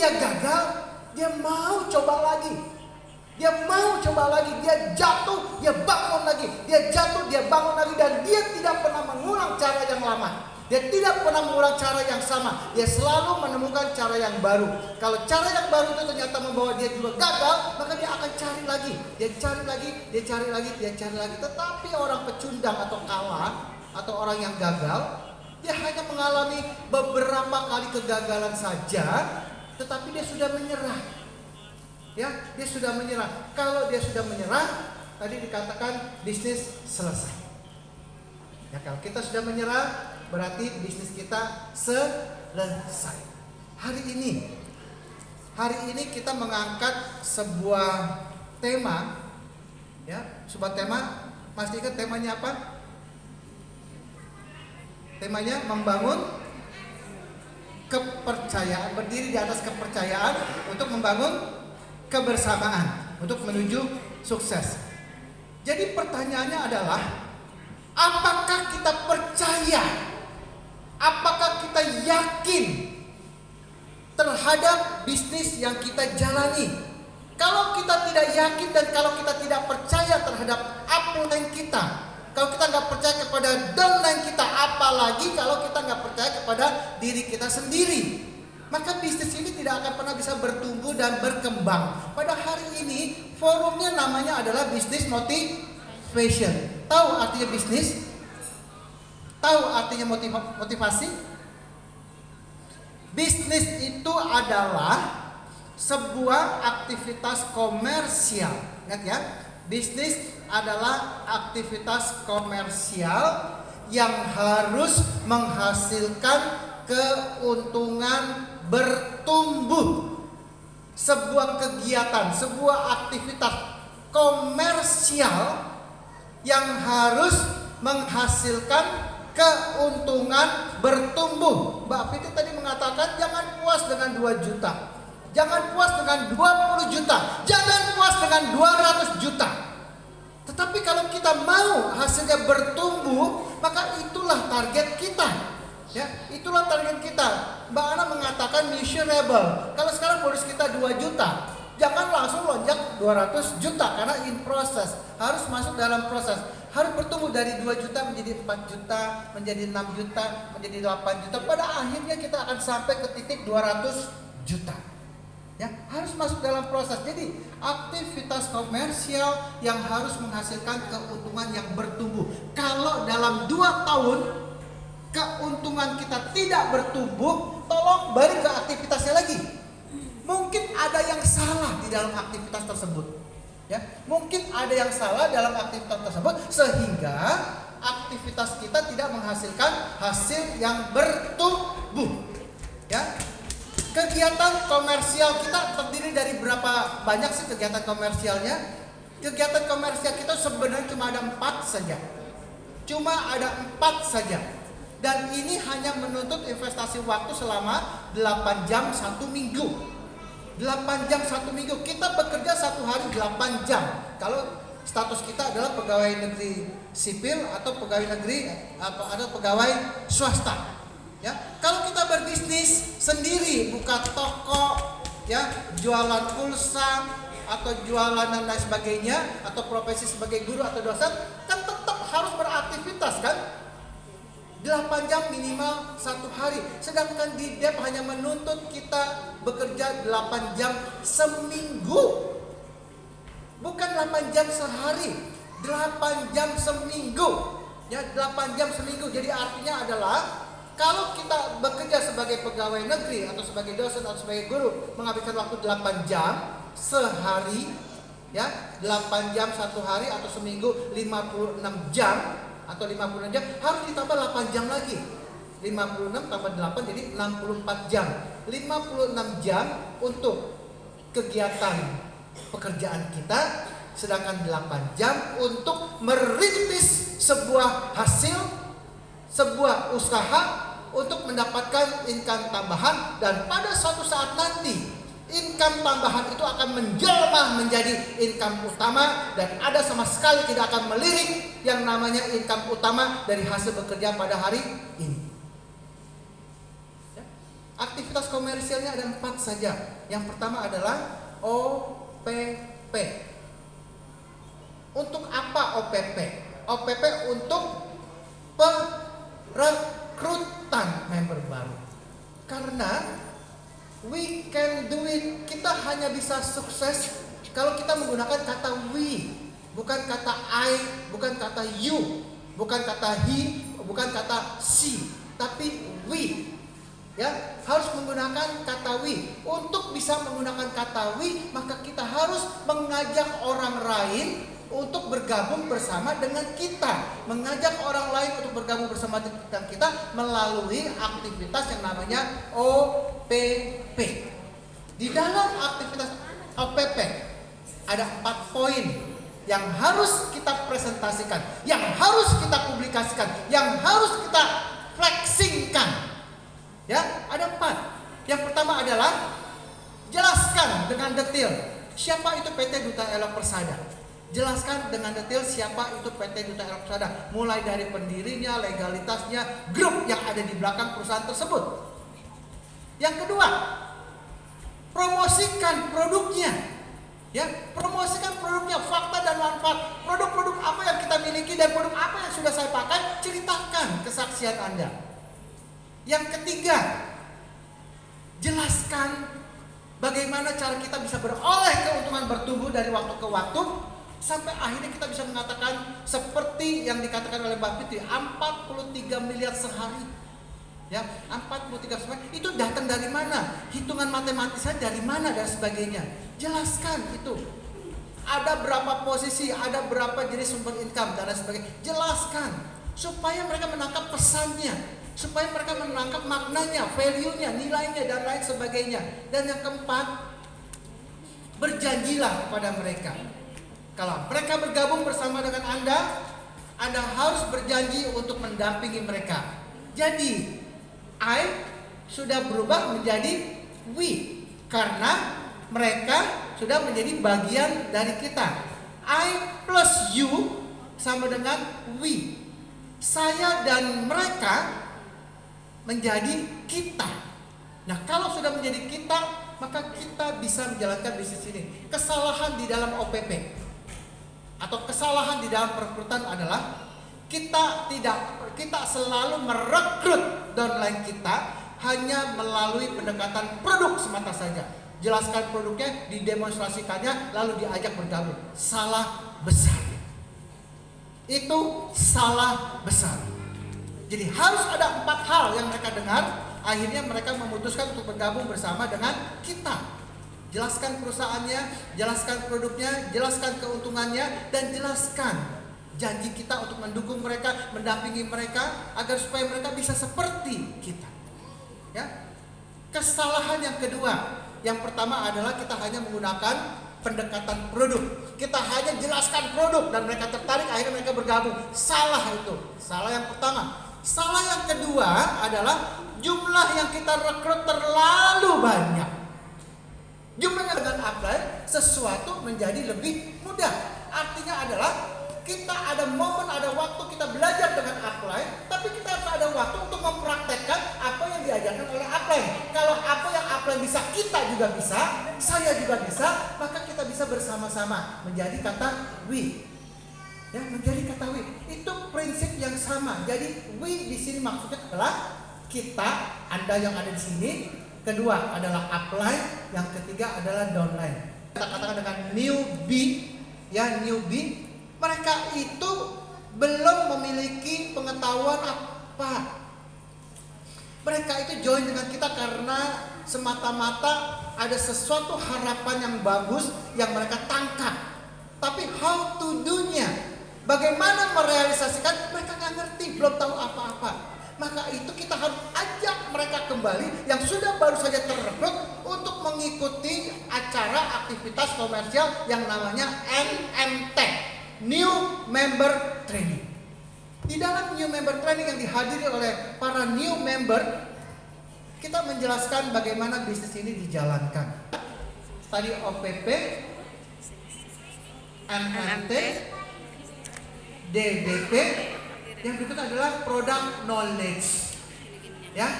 dia gagal, dia mau coba lagi. Dia mau coba lagi, dia jatuh, dia bangun lagi. Dia jatuh, dia bangun lagi. Dan dia tidak pernah mengulang cara yang lama. Dia tidak pernah mengulang cara yang sama. Dia selalu menemukan cara yang baru. Kalau cara yang baru itu ternyata membawa dia juga gagal, maka dia akan cari lagi. Dia cari lagi, dia cari lagi, dia cari lagi. Tetapi orang pecundang atau kalah, atau orang yang gagal, dia hanya mengalami beberapa kali kegagalan saja, tetapi dia sudah menyerah. Ya, dia sudah menyerah. Kalau dia sudah menyerah, tadi dikatakan bisnis selesai. Ya, kalau kita sudah menyerah, berarti bisnis kita selesai. Hari ini kita mengangkat sebuah tema. Ya, sebuah tema. Masih ingat temanya apa? Temanya membangun kepercayaan, berdiri di atas kepercayaan untuk membangun kebersamaan, untuk menuju sukses. Jadi pertanyaannya adalah, apakah kita percaya? Apakah kita yakin terhadap bisnis yang kita jalani? Kalau kita tidak yakin dan kalau kita tidak percaya terhadap upline kita, kalau kita nggak percaya kepada downline kita, apalagi kalau kita nggak percaya kepada diri kita sendiri, maka bisnis ini tidak akan pernah bisa bertumbuh dan berkembang. Pada hari ini forumnya namanya adalah Business Motivation. Tahu artinya bisnis? Tahu artinya motivasi? Bisnis itu adalah sebuah aktivitas komersial. Ingat ya, bisnis adalah aktivitas komersial yang harus menghasilkan keuntungan bertumbuh. Sebuah kegiatan, sebuah aktivitas komersial yang harus menghasilkan keuntungan bertumbuh. Mbak Fiti tadi mengatakan jangan puas dengan 2 juta, jangan puas dengan 20 juta, jangan puas dengan 200 juta. Tetapi kalau kita mau hasilnya bertumbuh, maka itulah target kita. Ya, itulah target kita. Mbak Ana mengatakan measurable. Kalau sekarang bonus kita 2 juta, jangan langsung lonjak 200 juta karena in proses. Harus masuk dalam proses. Harus bertumbuh dari 2 juta menjadi 4 juta, menjadi 6 juta, menjadi 8 juta. Pada akhirnya kita akan sampai ke titik 200 juta. Ya, harus masuk dalam proses. Jadi aktivitas komersial yang harus menghasilkan keuntungan yang bertumbuh. Kalau dalam 2 tahun keuntungan kita tidak bertumbuh, tolong balik ke aktivitasnya lagi. Mungkin ada yang salah di dalam aktivitas tersebut. Ya, mungkin ada yang salah dalam aktivitas tersebut sehingga aktivitas kita tidak menghasilkan hasil yang bertumbuh. Ya. Kegiatan komersial kita terdiri dari berapa banyak sih kegiatan komersialnya? Kegiatan komersial kita sebenarnya cuma ada 4 saja. Cuma ada 4 saja. Dan ini hanya menuntut investasi waktu selama 8 jam 1 minggu. 8 jam 1 minggu. Kita bekerja 1 hari 8 jam. Kalau status kita adalah pegawai negeri sipil atau pegawai negeri atau ada pegawai swasta. Ya, kalau kita berbisnis sendiri, buka toko, ya, jualan pulsa atau jualan dan lain sebagainya, atau profesi sebagai guru atau dosen, kan tetap harus beraktivitas kan? 8 jam minimal 1 hari. Sedangkan di DEP hanya menuntut kita bekerja 8 jam seminggu. Bukan 8 jam sehari, 8 jam seminggu. Ya, 8 jam seminggu. Jadi artinya adalah kalau kita bekerja sebagai pegawai negeri atau sebagai dosen atau sebagai guru menghabiskan waktu 8 jam sehari, ya, 8 jam 1 hari atau seminggu 56 jam atau 56 jam, harus ditambah 8 jam lagi. 56 tambah 8 jadi 64 jam. 56 jam untuk kegiatan pekerjaan kita, sedangkan 8 jam untuk merintis sebuah hasil, sebuah usaha untuk mendapatkan income tambahan, dan pada suatu saat nanti income tambahan itu akan menjelma menjadi income utama, dan ada sama sekali tidak akan melirik yang namanya income utama dari hasil bekerja pada hari ini. Ya. Aktivitas komersialnya ada 4 saja. Yang pertama adalah OPP. Untuk apa OPP? OPP untuk perekrutan member baru. Karena we can do it. Kita hanya bisa sukses kalau kita menggunakan kata we, bukan kata I, bukan kata you, bukan kata he, bukan kata she, tapi we. Ya, harus menggunakan kata we. Untuk bisa menggunakan kata we, maka kita harus mengajak orang lain untuk bergabung bersama dengan kita. Mengajak orang lain untuk bergabung bersama dengan kita melalui aktivitas yang namanya OPP. Di dalam aktivitas OPP ada 4 poin yang harus kita presentasikan, yang harus kita publikasikan, yang harus kita flexingkan. Ya, ada 4. Yang pertama adalah jelaskan dengan detail siapa itu PT Duta Elok Persada. Jelaskan dengan detail siapa itu PT Duta Elok Persada, mulai dari pendirinya, legalitasnya, grup yang ada di belakang perusahaan tersebut. Yang kedua, promosikan produknya. Ya, promosikan produknya, fakta dan manfaat. Produk-produk apa yang kita miliki dan produk apa yang sudah saya pakai, ceritakan kesaksian Anda. Yang ketiga, jelaskan bagaimana cara kita bisa beroleh keuntungan bertumbuh dari waktu ke waktu sampai akhirnya kita bisa mengatakan seperti yang dikatakan oleh Mbak Fitri, 43 miliar sehari. Ya, 43 sehari itu datang dari mana? Hitungan matematisnya dari mana dan sebagainya. Jelaskan itu. Ada berapa posisi, ada berapa jenis sumber income dan sebagainya. Jelaskan supaya mereka menangkap pesannya, supaya mereka menangkap maknanya, value-nya, nilainya dan lain sebagainya. Dan yang keempat, berjanjilah kepada mereka. Kalau mereka bergabung bersama dengan Anda harus berjanji untuk mendampingi mereka. Jadi, I sudah berubah menjadi we karena mereka sudah menjadi bagian dari kita. I plus you sama dengan we. Saya dan mereka menjadi kita. Nah, kalau sudah menjadi kita, maka kita bisa menjalankan bisnis ini. Kesalahan di dalam OPP atau kesalahan di dalam perekrutan adalah kita selalu merekrut downline kita hanya melalui pendekatan produk semata saja. Jelaskan produknya, didemonstrasikannya, lalu diajak bergabung. Salah besar. Itu salah besar. Jadi harus ada 4 hal yang mereka dengar, akhirnya mereka memutuskan untuk bergabung bersama dengan kita. Jelaskan perusahaannya, jelaskan produknya, jelaskan keuntungannya, dan jelaskan janji kita untuk mendukung mereka, mendampingi mereka agar supaya mereka bisa seperti kita. Ya. Kesalahan yang kedua, yang pertama adalah kita hanya menggunakan pendekatan produk. Kita hanya jelaskan produk dan mereka tertarik, akhirnya mereka bergabung. Salah itu. Salah yang pertama. Salah yang kedua adalah jumlah yang kita rekrut terlalu banyak. Jumlahnya dengan apply sesuatu menjadi lebih mudah. Artinya adalah kita ada momen, ada waktu kita belajar dengan apply, tapi kita harus ada waktu untuk mempraktekkan apa yang diajarkan oleh apply. Kalau apa yang apply bisa, kita juga bisa, saya juga bisa, maka kita bisa bersama-sama menjadi kata we. Ya, menjadi kata we. Itu prinsip yang sama. Jadi we di sini maksudnya adalah kita, Anda yang ada di sini. Kedua adalah apply, yang ketiga adalah downline. Kita katakan dengan newbie, ya newbie. Mereka itu belum memiliki pengetahuan apa. Mereka itu join dengan kita karena semata-mata ada sesuatu harapan yang bagus yang mereka tangkap. Tapi how to do-nya, bagaimana merealisasikan, mereka nggak ngerti, belum tahu apa-apa. Maka itu kita harus ajak mereka kembali yang sudah baru saja terrekrut untuk mengikuti acara aktivitas komersial yang namanya NMT, New Member Training. Di dalam New Member Training yang dihadiri oleh para new member, kita menjelaskan bagaimana bisnis ini dijalankan. Tadi OPP, NMT, DDP, yang berikut adalah product knowledge. Ya.